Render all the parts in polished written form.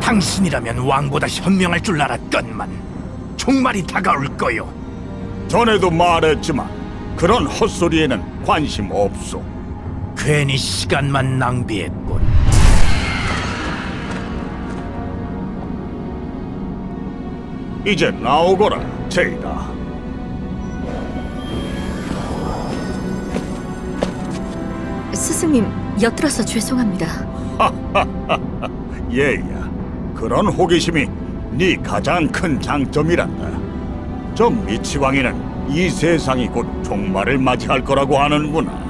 당신이라면 왕보다 현명할 줄 알았건만 종말이 다가올 거요. 전에도 말했지만 그런 헛소리에는 관심 없소. 괜히 시간만 낭비했군. 이제 나오거라, 제이다. 스승님, 엿들어서 죄송합니다. 얘야, 그런 호기심이 네 가장 큰 장점이란다. 저 미치광이는 이 세상이 곧 종말을 맞이할 거라고 하는구나.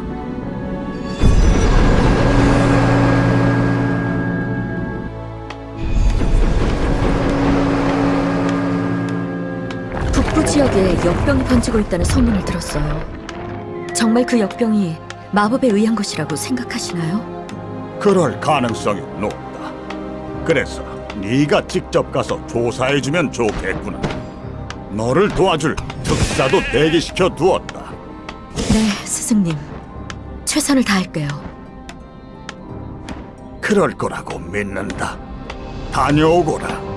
북부 지역에 역병이 번지고 있다는 소문을 들었어요. 정말 그 역병이 마법에 의한 것이라고 생각하시나요? 그럴 가능성이 높다. 그래서 네가 직접 가서 조사해주면 좋겠구나. 너를 도와줄 특사도 대기시켜 두었다. 네, 스승님. 최선을 다할게요. 그럴 거라고 믿는다. 다녀오거라.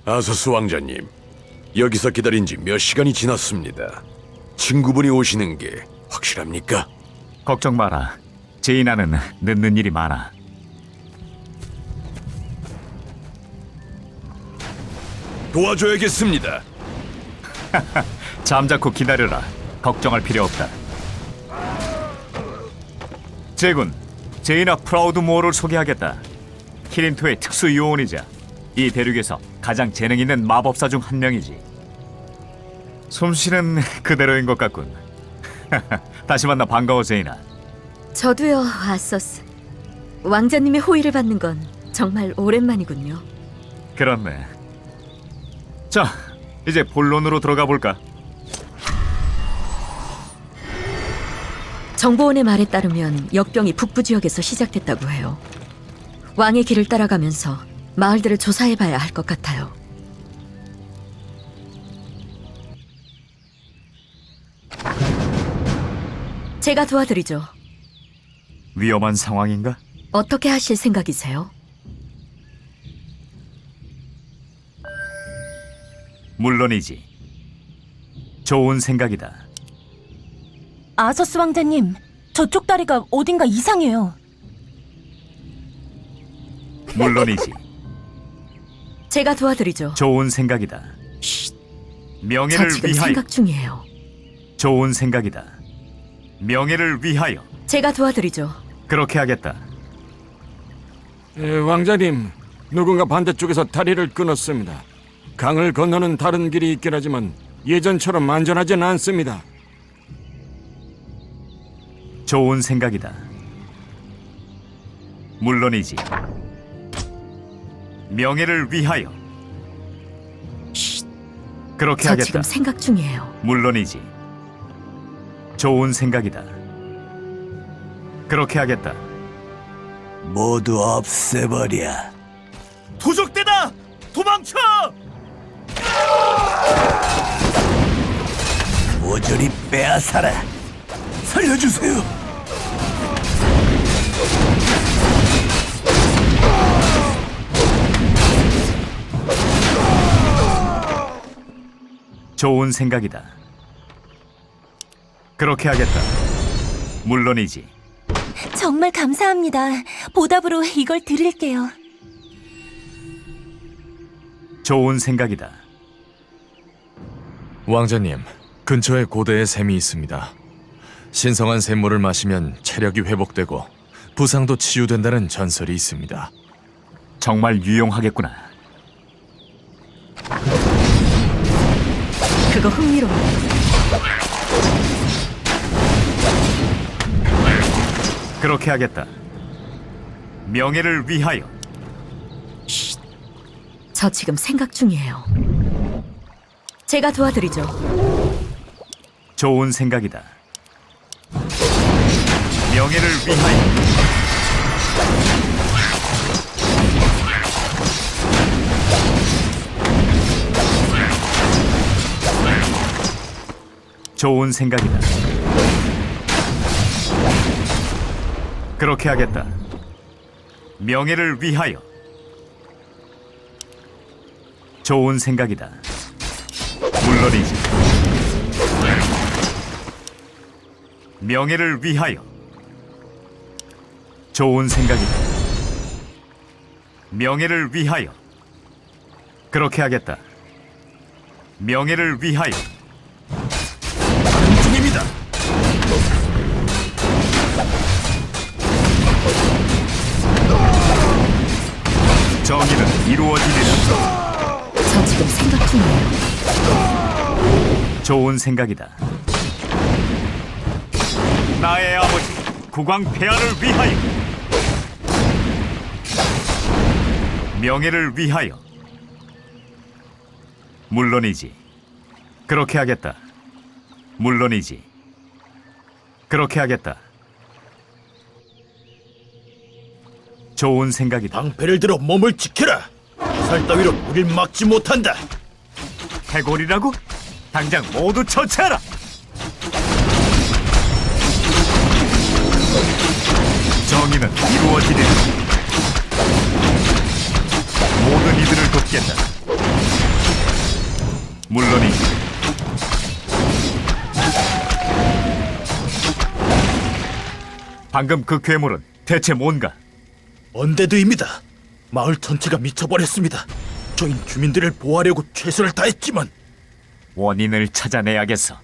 아서스 왕자님, 여기서 기다린 지 몇 시간이 지났습니다. 친구분이 오시는 게 확실합니까? 걱정 마라. 제이나는 늦는 일이 많아. 도와줘야겠습니다. 잠자코 기다려라. 걱정할 필요 없다. 제군, 제이나 프라우드모어를 소개하겠다. 키린토의 특수 요원이자 이 대륙에서 가장 재능 있는 마법사 중 한 명이지. 솜씨는 그대로인 것 같군. 다시 만나 반가워, 제이나. 저도요, 아서스. 왕자님의 호의를 받는 건 정말 오랜만이군요. 그렇네. 자, 이제 본론으로 들어가 볼까? 정보원의 말에 따르면 역병이 북부 지역에서 시작됐다고 해요. 왕의 길을 따라가면서 마을들을 조사해봐야 할 것 같아요. 제가 도와드리죠. 위험한 상황인가? 어떻게 하실 생각이세요? 물론이지. 좋은 생각이다. 아서스 왕자님, 저쪽 다리가 어딘가 이상해요. 물론이지. 제가 도와드리죠. 좋은 생각이다. 저 명예를 지금 위하여. 생각 중이에요. 좋은 생각이다. 명예를 위하여. 제가 도와드리죠. 그렇게 하겠다. 왕자님, 누군가 반대쪽에서 다리를 끊었습니다. 강을 건너는 다른 길이 있긴 하지만 예전처럼 안전하진 않습니다. 좋은 생각이다. 물론이지. 명예를 위하여. 그렇게 저 하겠다. 지금 생각 중이에요. 물론이지. 좋은 생각이다. 그렇게 하겠다. 모두 없애버려. 도적대다! 도망쳐! 모조리 빼앗아라. 살려주세요. 좋은 생각이다. 그렇게 하겠다. 물론이지. 정말 감사합니다. 보답으로 이걸 드릴게요. 좋은 생각이다. 왕자님, 근처에 고대의 샘이 있습니다. 신성한 샘물을 마시면 체력이 회복되고 부상도 치유된다는 전설이 있습니다. 정말 유용하겠구나. 그거 흥미로워요. 그렇게 하겠다. 명예를 위하여. 저 지금 생각 중이에요. 제가 도와드리죠. 좋은 생각이다. 명예를 위하여. 좋은 생각이다. 그렇게 하겠다. 명예를 위하여. 좋은 생각이다. 물론이지. 명예를 위하여. 좋은 생각이다. 명예를 위하여. 그렇게 하겠다. 명예를 위하여. 중입니다. 정의는 이루어지리라. 저 지금 생각 중이에요. 좋은 생각이다. 나의 아버지 국왕 폐하를 위하여. 명예를 위하여. 물론이지. 그렇게 하겠다. 물론이지. 그렇게 하겠다. 좋은 생각이다. 방패를 들어 몸을 지켜라. 살 따위로 우릴 막지 못한다. 해골이라고? 당장 모두 처치하라. 정의는 이루어지리라. 모든 이들을 돕겠다. 물론이지. 방금 그 괴물은 대체 뭔가? 언데드입니다. 마을 전체가 미쳐버렸습니다. 저희 주민들을 보호하려고 최선을 다했지만 원인을 찾아내야겠어.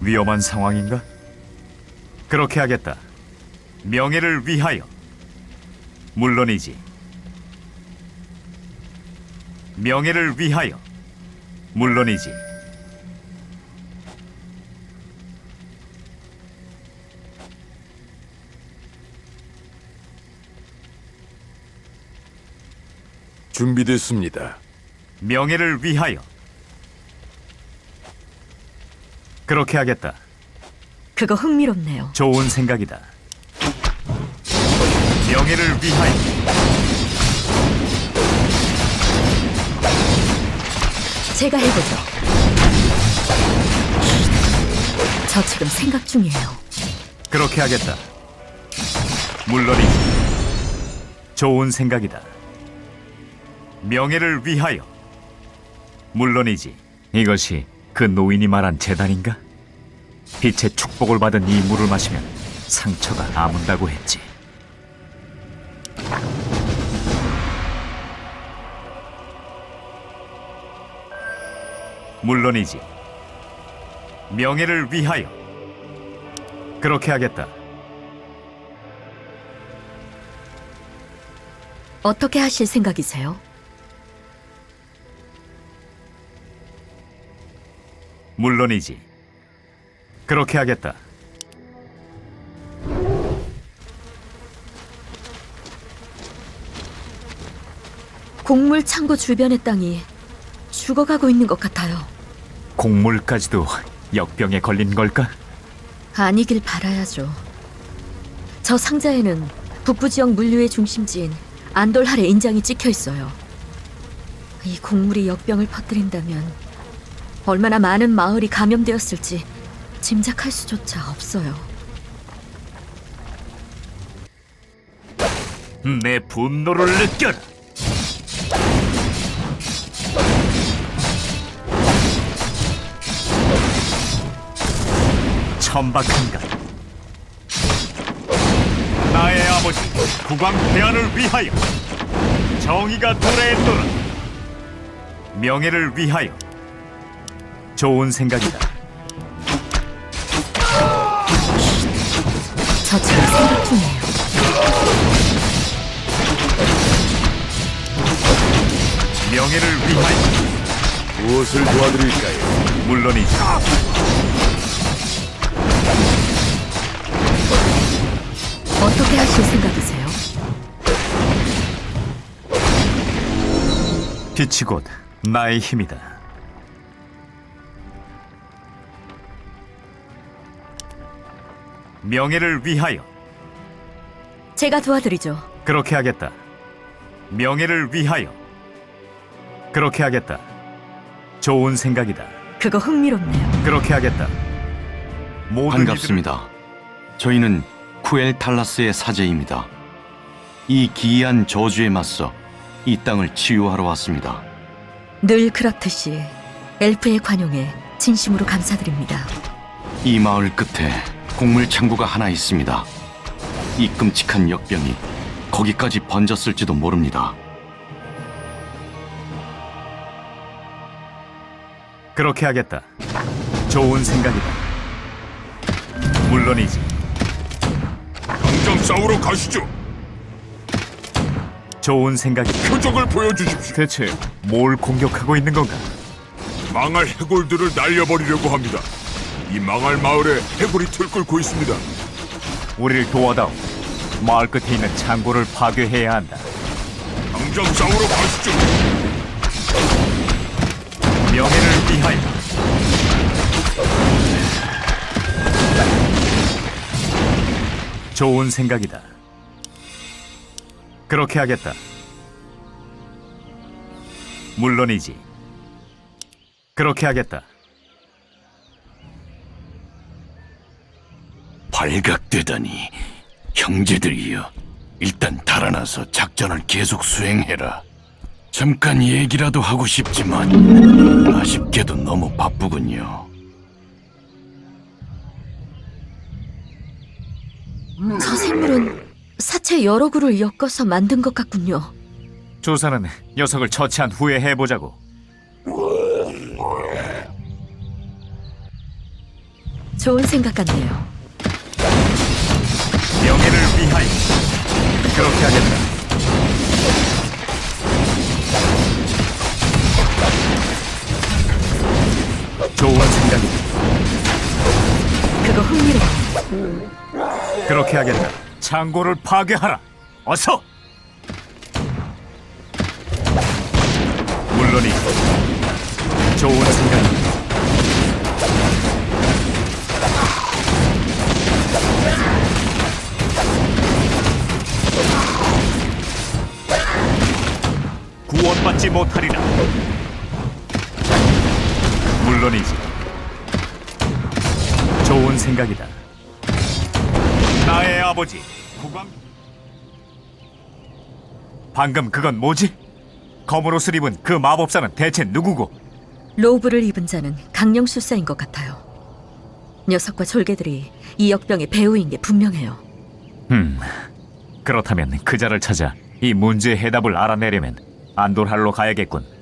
위험한 상황인가? 그렇게 하겠다. 명예를 위하여. 물론이지. 명예를 위하여. 물론이지. 준비됐습니다. 명예를 위하여. 그렇게 하겠다. 그거 흥미롭네요. 좋은 생각이다. 명예를 위하여. 제가 해보죠. 저 지금 생각 중이에요. 그렇게 하겠다. 물론이지. 좋은 생각이다. 명예를 위하여. 물론이지. 이것이 그 노인이 말한 재단인가? 빛의 축복을 받은 이 물을 마시면 상처가 아문다고 했지. 물론이지. 명예를 위하여. 그렇게 하겠다. 어떻게 하실 생각이세요? 물론이지. 그렇게 하겠다. 곡물 창고 주변의 땅이 죽어가고 있는 것 같아요. 곡물까지도 역병에 걸린 걸까? 아니길 바라야죠. 저 상자에는 북부 지역 물류의 중심지인 안돌할의 인장이 찍혀 있어요. 이 곡물이 역병을 퍼뜨린다면 얼마나 많은 마을이 감염되었을지 짐작할 수조차 없어요. 내 분노를 느껴라. 천박한가? 나의 아버지 국왕 폐하를 위하여. 정의가 도래했노라. 명예를 위하여. 좋은 생각이다. 저 지금 생각 중이에요. 명예를 위하여. 무엇을 도와드릴까요? 물론이지. 어떻게 하실 생각이세요? 빛이 곧 나의 힘이다. 명예를 위하여 제가 도와드리죠. 그렇게 하겠다. 명예를 위하여 그렇게 하겠다. 좋은 생각이다. 그거 흥미롭네요. 그렇게 하겠다. 모든 반갑습니다. 저희는 쿠엘 탈라스의 사제입니다. 이 기이한 저주에 맞서 이 땅을 치유하러 왔습니다. 늘 그렇듯이 엘프의 관용에 진심으로 감사드립니다. 이 마을 끝에 곡물 창고가 하나 있습니다. 이 끔찍한 역병이 거기까지 번졌을지도 모릅니다. 그렇게 하겠다. 좋은 생각이다. 물론이지. 당장 싸우러 가시죠. 좋은 생각이다. 표적을 보여주십시오. 대체 뭘 공격하고 있는 건가? 망할 해골들을 날려버리려고 합니다. 이 망할 마을에 해골이 들끓고 있습니다. 우리를 도와다오. 마을 끝에 있는 창고를 파괴해야 한다. 당장 싸우러 가시죠. 명예를 위하여. 좋은 생각이다. 그렇게 하겠다. 물론이지. 그렇게 하겠다. 발각되다니. 형제들이여, 일단 달아나서 작전을 계속 수행해라. 잠깐 얘기라도 하고 싶지만 아쉽게도 너무 바쁘군요. 저 생물은 사체 여러 구를 엮어서 만든 것 같군요. 조사는 녀석을 처치한 후에 해보자고. 좋은 생각 같네요. 명예를 위하여. 그렇게 하겠다. 좋은 생각이다. 그거 흥미로워. 그렇게 하겠다. 창고를 파괴하라. 어서. 물론이 좋은 생각이다. 구원받지 못하리라. 물론이지. 좋은 생각이다. 나의 아버지 국왕. 방금 그건 뭐지? 검은 옷을 입은 그 마법사는 대체 누구고? 로브를 입은 자는 강령술사인 것 같아요. 녀석과 졸개들이 이 역병의 배후인 게 분명해요. 그렇다면 그 자를 찾아 이 문제의 해답을 알아내려면 안돌할로 가야겠군.